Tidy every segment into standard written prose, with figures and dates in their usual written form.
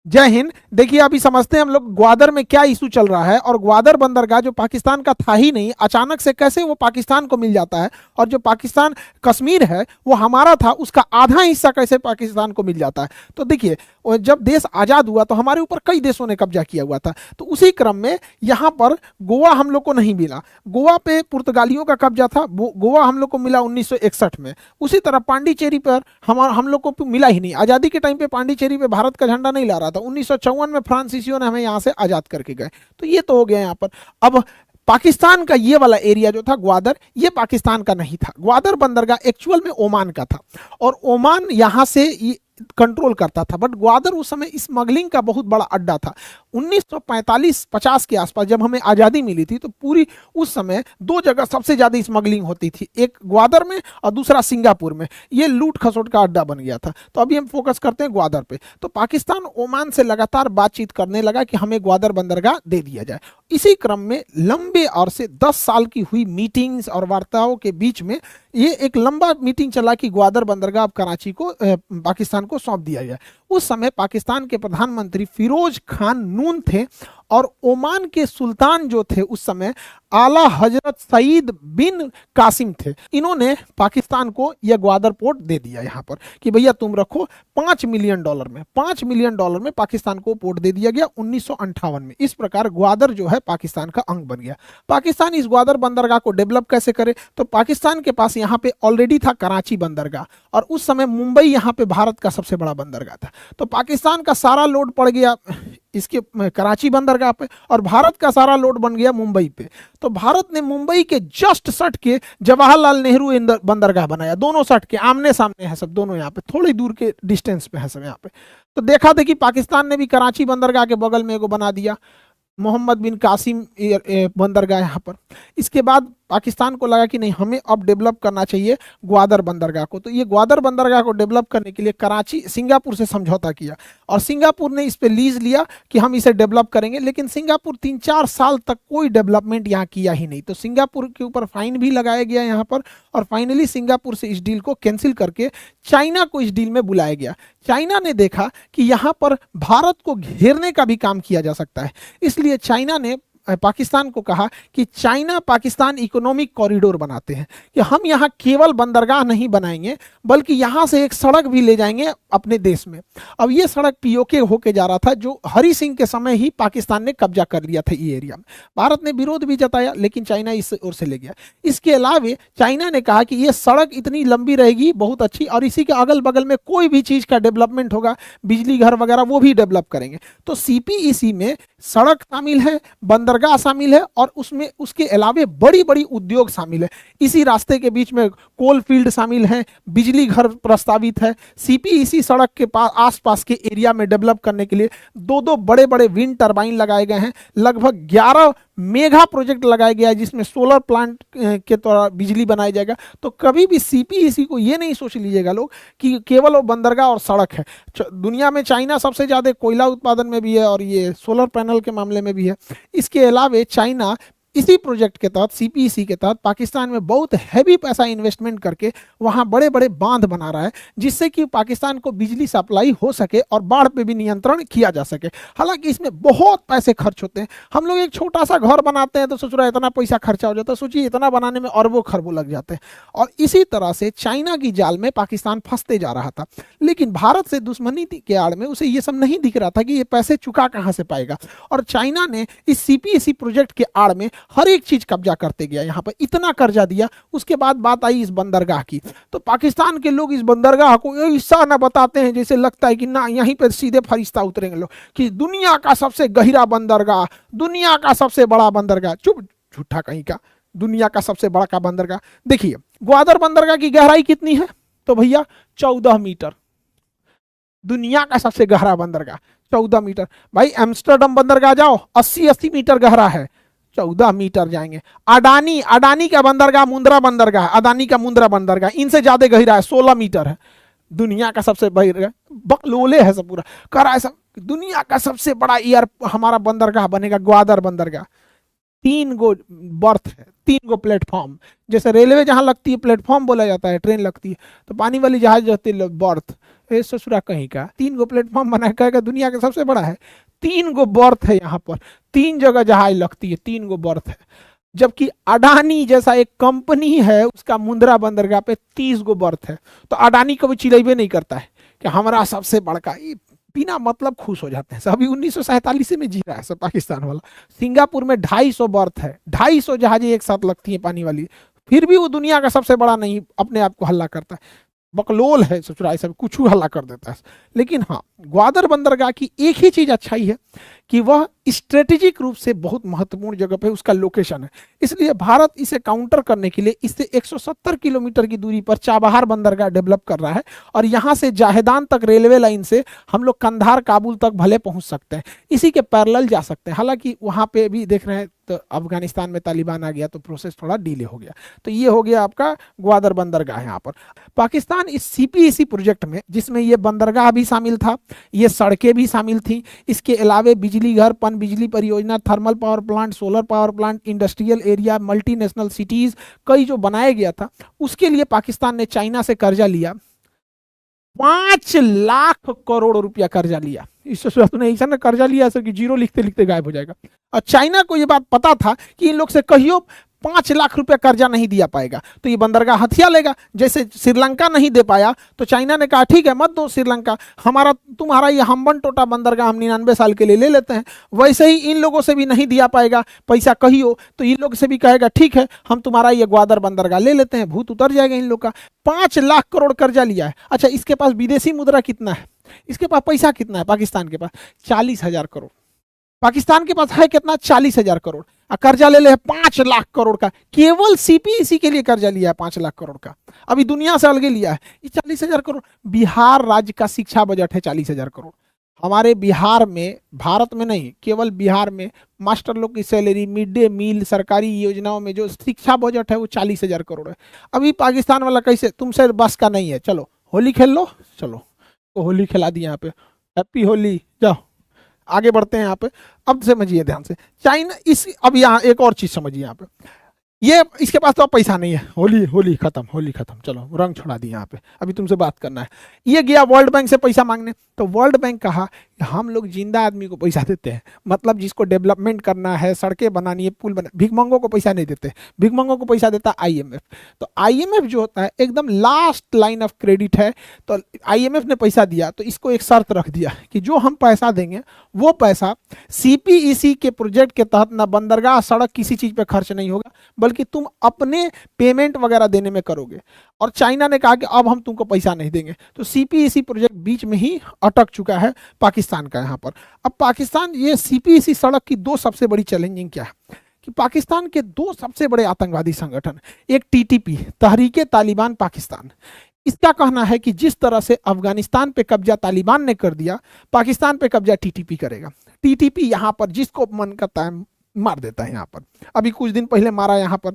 जय हिंद। देखिए अभी समझते हैं हम लोग ग्वादर में क्या इशू चल रहा है, और ग्वादर बंदरगाह जो पाकिस्तान का था ही नहीं, अचानक से कैसे वो पाकिस्तान को मिल जाता है। और जो पाकिस्तान कश्मीर है वो हमारा था, उसका आधा हिस्सा कैसे पाकिस्तान को मिल जाता है। तो देखिए जब देश आज़ाद हुआ तो हमारे ऊपर कई देशों ने कब्जा किया हुआ था। तो उसी क्रम में यहाँ पर गोवा हम लोग को नहीं मिला। गोवा पे पुर्तगालियों का कब्जा था, गोवा हम लोग को मिला 1961 में। उसी तरह पांडिचेरी पर हम लोग को मिला ही नहीं। आज़ादी के टाइम पे पांडिचेरी पे भारत का झंडा नहीं लहरा था। 1954 में फ्रांसीसियों ने हमें यहाँ से आज़ाद करके गए। तो ये तो हो गया यहाँ पर। अब पाकिस्तान का ये वाला एरिया जो था ग्वादर, ये पाकिस्तान का नहीं था। ग्वादर बंदरगाह एक्चुअल में ओमान का था, और ओमान यहाँ से कंट्रोल करता था। बट ग्वादर उस समय स्मगलिंग का बहुत बड़ा अड्डा था। 1945-50 के आसपास जब हमें आज़ादी मिली थी तो पूरी उस समय दो जगह सबसे ज़्यादा स्मगलिंग होती थी, एक ग्वादर में और दूसरा सिंगापुर में। ये लूट खसोट का अड्डा बन गया था। तो अभी हम फोकस करते हैं ग्वादर पे। तो पाकिस्तान ओमान से लगातार बातचीत करने लगा कि हमें ग्वादर बंदरगाह दे दिया जाए। इसी क्रम में लंबे और से 10 साल की हुई मीटिंग्स और वार्ताओं के बीच में ये एक लंबा मीटिंग चला कि ग्वादर बंदरगाह अब कराची को पाकिस्तान को सौंप दिया जाए। उस समय पाकिस्तान के प्रधानमंत्री फिरोज खान नून थे, और ओमान के सुल्तान जो थे उस समय आला हजरत सईद बिन कासिम थे। इन्होंने पाकिस्तान को यह ग्वादर पोर्ट दे दिया यहाँ पर कि भैया तुम रखो। $5 मिलियन में, $5 मिलियन में पाकिस्तान को पोर्ट दे दिया गया 1958 में। इस प्रकार ग्वादर जो है पाकिस्तान का अंग बन गया। पाकिस्तान इस ग्वादर बंदरगाह को डेवलप कैसे करे, तो पाकिस्तान के पास यहाँ पे ऑलरेडी था कराची बंदरगाह, और उस समय मुंबई यहाँ पे भारत का सबसे बड़ा बंदरगाह था। तो पाकिस्तान का सारा लोड पड़ गया इसके कराची बंदरगाह पे, और भारत का सारा लोड बन गया मुंबई पे। तो भारत ने मुंबई के जस्ट सट के जवाहरलाल नेहरू बंदरगाह बनाया। दोनों सट के आमने सामने है सब, दोनों यहाँ पे थोड़ी दूर के डिस्टेंस पे है सब यहाँ पे। तो देखा देखी पाकिस्तान ने भी कराची बंदरगाह के बगल में एगो बना दिया, मोहम्मद बिन कासिम बंदरगाह यहाँ पर। इसके बाद पाकिस्तान को लगा कि नहीं, हमें अब डेवलप करना चाहिए ग्वादर बंदरगाह को। तो ये ग्वादर बंदरगाह को डेवलप करने के लिए कराची सिंगापुर से समझौता किया, और सिंगापुर ने इस पे लीज लिया कि हम इसे डेवलप करेंगे। लेकिन सिंगापुर 3-4 साल तक कोई डेवलपमेंट यहाँ किया ही नहीं। तो सिंगापुर के ऊपर फाइन भी लगाया गया यहाँ पर, और फाइनली सिंगापुर से इस डील को कैंसिल करके चाइना को इस डील में बुलाया गया। चाइना ने देखा कि यहाँ पर भारत को घेरने का भी काम किया जा सकता है, इसलिए चाइना ने पाकिस्तान को कहा कि चाइना पाकिस्तान इकोनॉमिक कॉरिडोर बनाते हैं, कि हम यहाँ केवल बंदरगाह नहीं बनाएंगे बल्कि यहाँ से एक सड़क भी ले जाएंगे अपने देश में। अब ये सड़क पीओके होके जा रहा था, जो हरि सिंह के समय ही पाकिस्तान ने कब्जा कर लिया था ये एरिया में। भारत ने विरोध भी जताया, लेकिन चाइना इस ओर से ले गया। इसके अलावा चाइना ने कहा कि ये सड़क इतनी लंबी रहेगी, बहुत अच्छी, और इसी के अगल बगल में कोई भी चीज़ का डेवलपमेंट होगा, बिजली घर वगैरह, वो भी डेवलप करेंगे। तो सीपीईसी में सड़क शामिल है, बंदरगाह शामिल है, और उसमें उसके अलावे बड़ी बड़ी उद्योग शामिल है। इसी रास्ते के बीच में कोल फील्ड शामिल है, बिजली घर प्रस्तावित है। सीपीईसी सड़क के पास आसपास के एरिया में डेवलप करने के लिए दो बड़े बड़े विंड टरबाइन लगाए गए हैं। लगभग 11 मेगा प्रोजेक्ट लगाया गया है, जिसमें सोलर प्लांट के द्वारा बिजली बनाई जाएगा। तो कभी भी सीपीईसी को ये नहीं सोच लीजिएगा लोग कि केवल वो बंदरगाह और सड़क है। दुनिया में चाइना सबसे ज़्यादा कोयला उत्पादन में भी है, और ये सोलर पैनल के मामले में भी है। इसके अलावा चाइना इसी प्रोजेक्ट के तहत, सीपीईसी के तहत, पाकिस्तान में बहुत हैवी पैसा इन्वेस्टमेंट करके वहाँ बड़े बड़े बांध बना रहा है, जिससे कि पाकिस्तान को बिजली सप्लाई हो सके और बाढ़ पे भी नियंत्रण किया जा सके। हालांकि इसमें बहुत पैसे खर्च होते हैं। हम लोग एक छोटा सा घर बनाते हैं तो सोच रहा है इतना पैसा खर्चा हो जाता है, सोचिए इतना बनाने में अरबों खरबों लग जाते हैं। और इसी तरह से चाइना की जाल में पाकिस्तान फंसते जा रहा था। लेकिन भारत से दुश्मनी के आड़ में उसे ये सब नहीं दिख रहा था कि ये पैसे चुका कहाँ से पाएगा। और चाइना ने इस सीपीईसी प्रोजेक्ट के आड़ में हर एक चीज कब्जा करते गया, यहाँ पर इतना कर्जा दिया। उसके बाद बात आई इस बंदरगाह की। तो पाकिस्तान के लोग इस बंदरगाह को ऐसा ना बताते हैं जैसे लगता है कि ना यहीं पर सीधे फरिश्ता उतरेंगे लोग, कि दुनिया का सबसे गहरा बंदरगाह, दुनिया का सबसे बड़ा बंदरगाह। चुप, झूठा कहीं का, दुनिया का सबसे बड़ा का बंदरगाह। देखिए ग्वादर बंदरगाह की गहराई कितनी है, तो भैया 14 मीटर। दुनिया का सबसे गहरा बंदरगाह 14 मीटर। भाई एम्स्टर्डम बंदरगाह जाओ, 80-80 मीटर गहरा है, 14 मीटर जाएंगे। अडानी का बंदरगाह, मुंद्रा बंदरगाह, अदानी का मुंद्रा बंदरगाह, इनसे ज्यादा गहरा है, 16 मीटर है। दुनिया का सबसे बड़ा बकलोले है सब, पूरा कर ऐसा दुनिया का सबसे बड़ा हमारा बंदरगाह बनेगा ग्वादर बंदरगाह। 3 गो बर्थ है, 3 गो प्लेटफॉर्म। जैसे रेलवे जहां लगती है प्लेटफॉर्म बोला जाता है, ट्रेन लगती है, तो पानी वाली जहाज रहती है बर्थ। ये ससुरा कहीं का 3 गो प्लेटफॉर्म बना कहेगा दुनिया का सबसे बड़ा है। 3 गो बर्थ है यहाँ पर, 3 जगह जहाज लगती है, 3 गो बर्थ है। जबकि अडानी जैसा एक कंपनी है, उसका मुंद्रा बंदरगाह पे 30 गो बर्थ है। तो अडानी कभी चिल्लाइबे नहीं करता है कि हमारा सबसे बड़का, ये बिना मतलब खुश हो जाते हैं। अभी 1947 में जी रहा है सब पाकिस्तान वाला। सिंगापुर में 250 बर्थ है, 250 जहाजें एक साथ लगती हैं पानी वाली, फिर भी वो दुनिया का सबसे बड़ा नहीं अपने आप को हल्ला करता है। बकलोल है ससुराल, सब कुछ हल्ला कर देता है। लेकिन हाँ, ग्वादर बंदरगाह की एक ही चीज अच्छाई है कि वह स्ट्रेटेजिक रूप से बहुत महत्वपूर्ण जगह पे उसका लोकेशन है। इसलिए भारत इसे काउंटर करने के लिए इससे 170 किलोमीटर की दूरी पर चाबहार बंदरगाह डेवलप कर रहा है। और यहाँ से जाहेदान तक रेलवे लाइन से हम लोग कंधार काबुल तक भले पहुंच सकते हैं, इसी के पैरेलल जा सकते हैं। हालांकि वहाँ पे भी देख रहे हैं तो अफगानिस्तान में तालिबान आ गया तो प्रोसेस थोड़ा डिले हो गया। तो ये हो गया आपका ग्वादर बंदरगाह। यहाँ पर पाकिस्तान इस सीपीईसी प्रोजेक्ट में, जिसमें ये बंदरगाह भी शामिल था, ये सड़कें भी शामिल थी, इसके अलावे बिजली घर, पन बिजली परियोजना, thermal power plant, solar power plant, industrial area, multinational cities कई जो बनाया गया था, उसके लिए पाकिस्तान ने चाइना से कर्जा लिया। 5 लाख करोड़ रुपया कर्जा लिया। इससे तूने ऐसा ना कर्जा लिया सर कि जीरो लिखते लिखते गायब हो जाएगा। और चाइना को ये बात पता था कि इन लोग से कहियो 5 लाख रुपया कर्जा नहीं दिया पाएगा तो ये बंदरगाह हथिया लेगा। जैसे श्रीलंका नहीं दे पाया तो चाइना ने कहा ठीक है मत दो श्रीलंका, हमारा तुम्हारा ये हम्बन टोटा बंदरगाह हम 99 साल के लिए ले लेते हैं। वैसे ही इन लोगों से भी नहीं दिया पाएगा पैसा कहियो तो इन लोग से भी कहेगा ठीक है हम तुम्हारा ये ग्वादर बंदरगाह ले लेते हैं, भूत उतर जाएगा इन लोग का। 5 लाख करोड़ कर्जा लिया है। अच्छा, इसके पास विदेशी मुद्रा कितना है, इसके पास पैसा कितना है? पाकिस्तान के पास 40,000 करोड़। पाकिस्तान के पास है कितना? 40,000 करोड़। कर्जा ले ले 5 लाख करोड़ का, केवल सीपीईसी के लिए कर्जा लिया है 5 लाख करोड़ का। अभी दुनिया से अलग लिया है ये 40,000 करोड़। बिहार राज्य का शिक्षा बजट है 40,000 करोड़। हमारे बिहार में, भारत में नहीं, केवल बिहार में मास्टर लोग की सैलरी, मिड डे मील, सरकारी योजनाओं में जो शिक्षा बजट है वो 40,000 करोड़ है। अभी पाकिस्तान वाला कैसे, तुमसे बस का नहीं है, चलो होली खेल लो, चलो तो होली खिला दी यहाँ पे, हैप्पी होली, जाओ आगे बढ़ते हैं यहाँ पे। अब समझिए ध्यान से, चाइना इस, अब यहाँ एक और चीज समझिए यहाँ पे, ये इसके पास तो अब पैसा नहीं है, होली होली खत्म, होली खत्म, चलो रंग छोड़ा दी यहाँ पे, अभी तुमसे बात करना है। ये गया वर्ल्ड बैंक से पैसा मांगने, तो वर्ल्ड बैंक कहा हम लोग जिंदा आदमी को पैसा देते हैं, मतलब जिसको डेवलपमेंट करना है, सड़कें बनानी है, पुल बना, भिखमंगों को पैसा नहीं देते, भिखमंगों को पैसा देता आईएमएफ। तो आईएमएफ जो होता है एकदम लास्ट लाइन ऑफ क्रेडिट है। तो आईएमएफ ने पैसा दिया तो इसको एक शर्त रख दिया कि जो हम पैसा देंगे वो पैसा सीपीईसी के प्रोजेक्ट के तहत ना बंदरगाह, सड़क, किसी चीज पे खर्च नहीं होगा, बल्कि तुम अपने पेमेंट वगैरह देने में करोगे। और चाइना ने कहा कि अब हम तुमको पैसा नहीं देंगे। तो सीपीईसी प्रोजेक्ट बीच में ही अटक चुका है पाकिस्तान का यहाँ पर। अब पाकिस्तान, ये सीपीईसी सड़क की 2 सबसे बड़ी चैलेंजिंग क्या है कि पाकिस्तान के 2 सबसे बड़े आतंकवादी संगठन, एक टीटीपी, तहरीके तालिबान पाकिस्तान, इसका कहना है कि जिस तरह से अफगानिस्तान पे कब्जा तालिबान ने कर दिया, पाकिस्तान पे कब्जा टीटीपी करेगा। टीटीपी यहाँ पर जिसको मन करता है मार देता है। यहाँ पर अभी कुछ दिन पहले मारा, यहाँ पर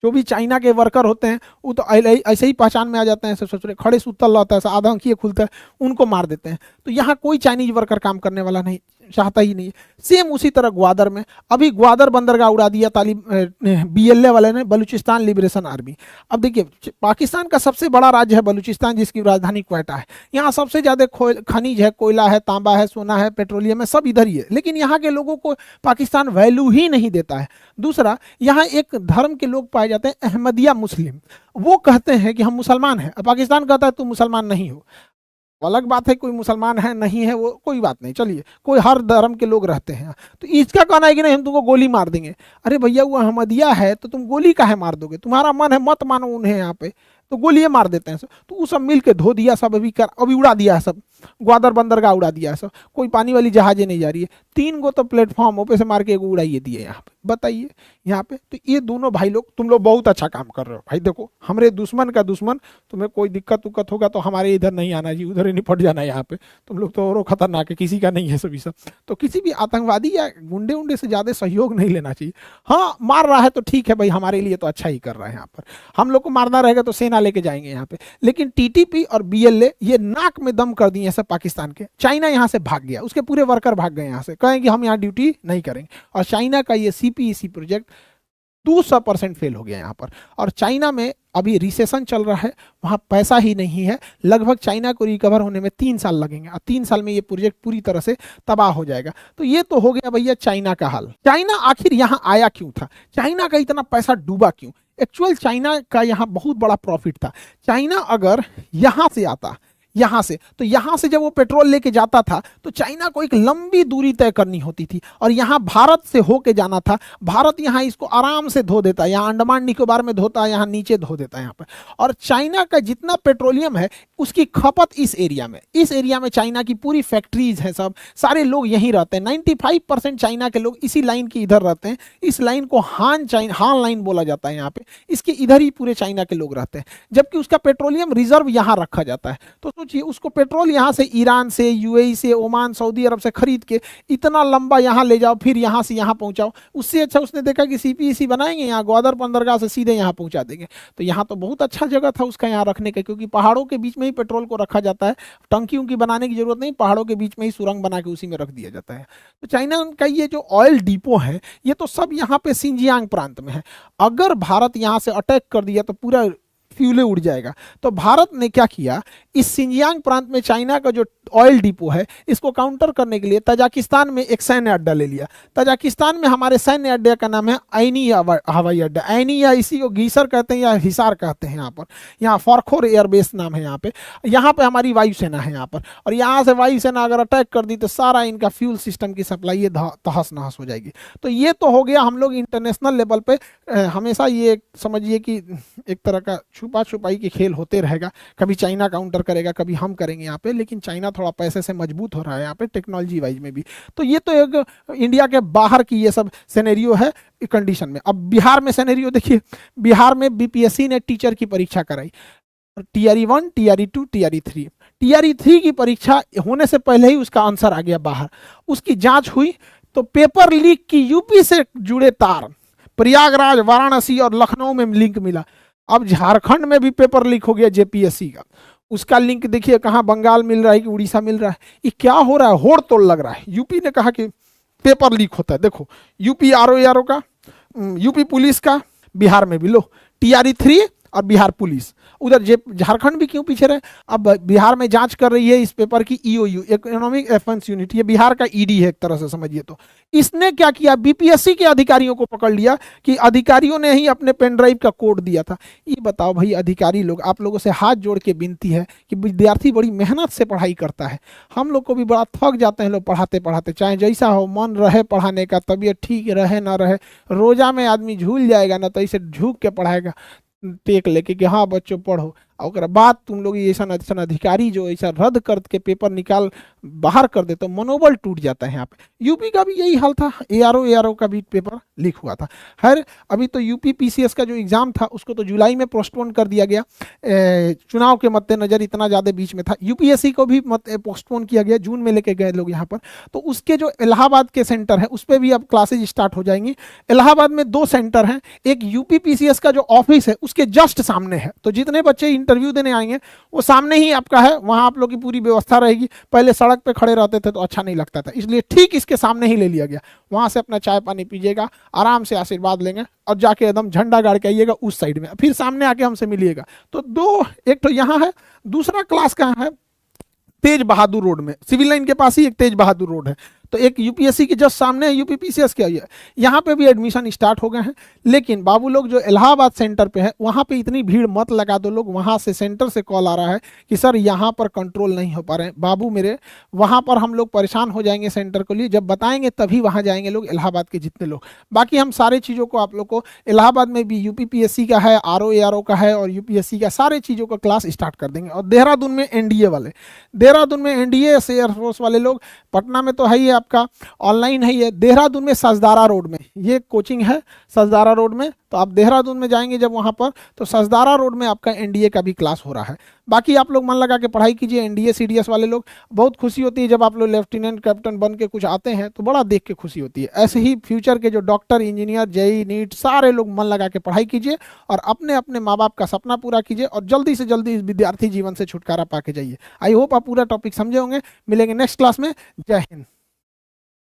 जो भी चाइना के वर्कर होते हैं वो तो ऐसे ही पहचान में आ जाते हैं, सोच खड़े सुतल रहता है, आधा आंखिए खुलता है, उनको मार देते हैं। तो यहाँ कोई चाइनीज वर्कर काम करने वाला नहीं चाहता ही नहीं। सेम उसी तरह ग्वादर में, अभी ग्वादर बंदरगाह उड़ा दिया बीएलए वाले ने, बलूचिस्तान लिबरेशन आर्मी। अब देखिए पाकिस्तान का सबसे बड़ा राज्य है बलूचिस्तान, जिसकी राजधानी क्वेटा है। यहाँ सबसे ज्यादा खनिज है, कोयला है, तांबा है, सोना है, पेट्रोलियम है, सब इधर ही है। लेकिन यहाँ के लोगों को पाकिस्तान वैल्यू ही नहीं देता है। दूसरा, यहाँ एक धर्म के लोग पाए जाते हैं अहमदिया मुस्लिम, वो कहते हैं कि हम मुसलमान हैं, पाकिस्तान कहता है तुम मुसलमान नहीं हो। अलग बात है कोई मुसलमान है नहीं है वो कोई बात नहीं, चलिए कोई हर धर्म के लोग रहते हैं। तो इसका कहना है कि नहीं हम तुमको गोली मार देंगे। अरे भैया वो अहमदिया है तो तुम गोली काहे मार दोगे, तुम्हारा मन है मत मानो उन्हें, यहाँ पे तो गोली मार देते हैं सब। तो वो सब मिल के धो दिया सब, अभी उड़ा दिया है सब, ग्वादर बंदरगाह उड़ा दिया है सब, कोई पानी वाली जहाजें नहीं जा रही है। 3 गो तो प्लेटफॉर्म पे से मार के एगो उड़ाइए दिए यहाँ पे, बताइए यहाँ पे। तो ये दोनों भाई लोग, तुम लोग बहुत अच्छा काम कर रहे हो भाई। देखो हमारे दुश्मन का दुश्मन, तुम्हें कोई दिक्कत उक्कत होगा तो हमारे इधर नहीं आना जी, उधर ही निपट जाना यहाँ पे। तुम लोग तो और खतरनाक है, किसी का नहीं है सभी सब। तो किसी भी आतंकवादी या गुंडे उंडे से ज्यादा सहयोग नहीं लेना चाहिए। हाँ मार रहा है तो ठीक है भाई, हमारे लिए तो अच्छा ही कर रहा है। यहाँ पर हम लोग को मारना रहेगा तो सेना लेके जाएंगे यहाँ पे। लेकिन टीटीपी और बीएलए ये नाक में दम कर दिए जीनियस है पाकिस्तान के, चाइना यहाँ से भाग गया, उसके पूरे वर्कर भाग गए यहाँ से, कहें कि हम यहाँ ड्यूटी नहीं करेंगे। और चाइना का ये CPEC प्रोजेक्ट 200% फेल हो गया यहाँ पर। और चाइना में अभी रिसेशन चल रहा है, वहाँ पैसा ही नहीं है, लगभग चाइना को रिकवर होने में 3 साल लगेंगे और 3 साल में ये प्रोजेक्ट पूरी तरह से तबाह हो जाएगा। तो ये तो हो गया भैया चाइना का हाल। चाइना आखिर यहाँ आया क्यों था, चाइना का इतना पैसा डूबा क्यों? एक्चुअल चाइना का यहाँ बहुत बड़ा प्रॉफिट था। चाइना अगर यहाँ से आता, यहाँ से, तो यहाँ से जब वो पेट्रोल लेके जाता था तो चाइना को एक लंबी दूरी तय करनी होती थी और यहाँ भारत से होके जाना था। भारत यहाँ इसको आराम से धो देता है, यहाँ अंडमान निकोबार में धोता है, यहाँ नीचे धो देता है यहाँ पर। और चाइना का जितना पेट्रोलियम है उसकी खपत इस एरिया में चाइना की पूरी फैक्ट्रीज है, सब सारे लोग यहीं रहते हैं। 95% चाइना के लोग इसी लाइन के इधर रहते हैं। इस लाइन को हान लाइन बोला जाता है यहाँ पे, इसके इधर ही पूरे चाइना के लोग रहते हैं, जबकि उसका पेट्रोलियम रिजर्व यहाँ रखा जाता है। तो सोचिए उसको पेट्रोल यहाँ से ईरान से, UAE से, ओमान, सऊदी अरब से खरीद के इतना लंबा यहाँ ले जाओ, फिर यहाँ से यहाँ पहुँचाओ। उससे अच्छा उसने देखा कि CPEC बनाएंगे, यहाँ ग्वादर बंदरगाह से सीधे यहाँ पहुँचा देंगे। तो यहाँ तो बहुत अच्छा जगह था उसका यहाँ रखने का, क्योंकि पहाड़ों के बीच में ही पेट्रोल को रखा जाता है, टंकी उनकी बनाने की जरूरत नहीं, पहाड़ों के बीच में ही सुरंग बना के उसी में रख दिया जाता है। तो चाइना का ये जो ऑयल डिपो है ये तो सब यहाँ पे सिंजियांग प्रांत में है। अगर भारत यहाँ से अटैक कर दिया तो पूरा फ्यूले उड़ जाएगा। तो भारत ने क्या किया, इस सिंजियांग प्रांत में चाइना का जो ऑयल डिपो है इसको काउंटर करने के लिए तजाकिस्तान में एक सैन्य अड्डा ले लिया। तजाकिस्तान में हमारे सैन्य अड्डे का नाम है ऐनी हवाई अड्डा। ऐनी या इसी को गीसर कहते हैं या हिसार कहते हैं यहाँ पर। यहाँ फॉरखोर एयरबेस नाम है यहाँ पे हमारी वायुसेना है यहाँ पर। और यहाँ से वायुसेना अगर अटैक कर दी तो सारा इनका फ्यूल सिस्टम की सप्लाई ये तहस नहस हो जाएगी। तो ये तो हो गया, हम लोग इंटरनेशनल लेवल पे हमेशा ये समझिए कि एक तरह का छुपा छुपाई के खेल होते रहेगा, कभी चाइना काउंटर करेगा, कभी हम करेंगे यहाँ पे। लेकिन चाइना थोड़ा पैसे से मजबूत हो रहा है यहाँ पे, टेक्नोलॉजी वाइज में भी। तो ये तो एक इंडिया के बाहर की ये सब सिनेरियो है कंडीशन में। अब बिहार में सिनेरियो देखिए, बिहार में BPSC ने टीचर की परीक्षा कराई, TRE 1, TRE 2, TRE 3। TRE 3 की परीक्षा होने से पहले ही उसका आंसर आ गया बाहर, उसकी जांच हुई तो पेपर लीक की यूपी से जुड़े तार प्रयागराज, वाराणसी और लखनऊ में लिंक मिला। अब झारखंड में भी पेपर लीक हो गया JPSC का, उसका लिंक देखिए कहाँ बंगाल मिल रहा है कि उड़ीसा मिल रहा है। ये क्या हो रहा है, होड़ तोड़ लग रहा है। यूपी ने कहा कि पेपर लीक होता है, देखो यूपी RO का, यूपी पुलिस का, बिहार में भी लो TRE 3 और बिहार पुलिस। उधर झारखंड भी क्यों पीछे रहे? अब बिहार में जांच कर रही है इस पेपर की EOU, इकोनॉमिक अफेंस यूनिट, ये बिहार का ED है एक तरह से समझिए। तो इसने क्या किया, BPSC के अधिकारियों को पकड़ लिया कि अधिकारियों ने ही अपने पेन ड्राइव का कोड दिया था। ये बताओ भाई अधिकारी लोग, आप लोगों से हाथ जोड़ के विनती है कि विद्यार्थी बड़ी मेहनत से पढ़ाई करता है, हम लोग को भी बड़ा थक जाते हैं लोग पढ़ाते पढ़ाते, चाहे जैसा हो, मन रहे पढ़ाने का, तबीयत ठीक रहे ना रहे, रोजा में आदमी झूल जाएगा ना तो ऐसे झुक के पढ़ाएगा टेक लेके कि हाँ बच्चों पढ़ो, और बाद तुम लोग ऐसा अधिकारी जो ऐसा रद्द करके पेपर निकाल बाहर कर दे तो मनोबल टूट जाता है यहाँ पे। यूपी का भी यही हाल था, ARO का भी पेपर लीक हुआ था। खैर अभी तो यूपी PCS का जो एग्जाम था उसको तो जुलाई में पोस्टपोन कर दिया गया, चुनाव के मद्देनजर इतना ज़्यादा बीच में था। UPSC को भी पोस्टपोन किया गया, जून में लेके गए लोग यहाँ पर। तो उसके जो इलाहाबाद के सेंटर है उस पर भी अब क्लासेज स्टार्ट हो जाएंगी। इलाहाबाद में 2 सेंटर हैं, एक यूपी PCS का जो ऑफिस है उसके जस्ट सामने है, तो जितने बच्चे इंटरव्यू देने आएंगे वो सामने ही आपका है, वहां आप लोग की पूरी व्यवस्था रहेगी। पहले सड़क पे खड़े रहते थे तो अच्छा नहीं लगता था, इसलिए ठीक इसके सामने ही ले लिया गया। वहां से अपना चाय पानी पीजिएगा, आराम से आशीर्वाद लेंगे और जाके एकदम झंडा गाड़ के आइएगा उस साइड में, फिर सामने आके हमसे मिलिएगा। तो 2, एक तो यहाँ है, दूसरा क्लास कहाँ है, तेज बहादुर रोड में, सिविल लाइन के पास ही एक तेज बहादुर रोड है। तो एक UPSC के जस्ट सामने यूपी PCS के है, यहाँ पे भी एडमिशन स्टार्ट हो गए हैं। लेकिन बाबू लोग जो इलाहाबाद सेंटर पे है वहाँ पे इतनी भीड़ मत लगा दो लोग, वहाँ से सेंटर से कॉल आ रहा है कि सर यहाँ पर कंट्रोल नहीं हो पा रहे हैं। बाबू मेरे, वहाँ पर हम लोग परेशान हो जाएंगे सेंटर के लिए, जब बताएंगे तभी वहाँ जाएंगे लोग, इलाहाबाद के जितने लोग। बाकी हम सारे चीज़ों को आप लोग को, इलाहाबाद में भी यूपी PSC का है, RO का है और UPSC का, सारे चीज़ों का क्लास स्टार्ट कर देंगे। और देहरादून में NDA वाले, देहरादून में NDA से एयरफोर्स वाले लोग, पटना में तो है ही आपका ऑनलाइन है, ये देहरादून में सजदारा रोड में ये कोचिंग है, सजदारा रोड में। तो आप देहरादून में जाएंगे जब वहाँ पर, तो सजदारा रोड में आपका एनडीए का भी क्लास हो रहा है। बाकी आप लोग मन लगा के पढ़ाई कीजिए। एनडीए सीडीएस वाले लोग, बहुत खुशी होती है जब आप लोग लेफ्टिनेंट कैप्टन बन के कुछ आते हैं, तो बड़ा देख के खुशी होती है। ऐसे ही फ्यूचर के जो डॉक्टर, इंजीनियर, जेई, नीट, सारे लोग मन लगा के पढ़ाई कीजिए और अपने अपने माँ बाप का सपना पूरा कीजिए और जल्दी से जल्दी इस विद्यार्थी जीवन से छुटकारा पा के जाइए। आई होप आप पूरा टॉपिक समझे होंगे। मिलेंगे नेक्स्ट क्लास में। जय हिंद।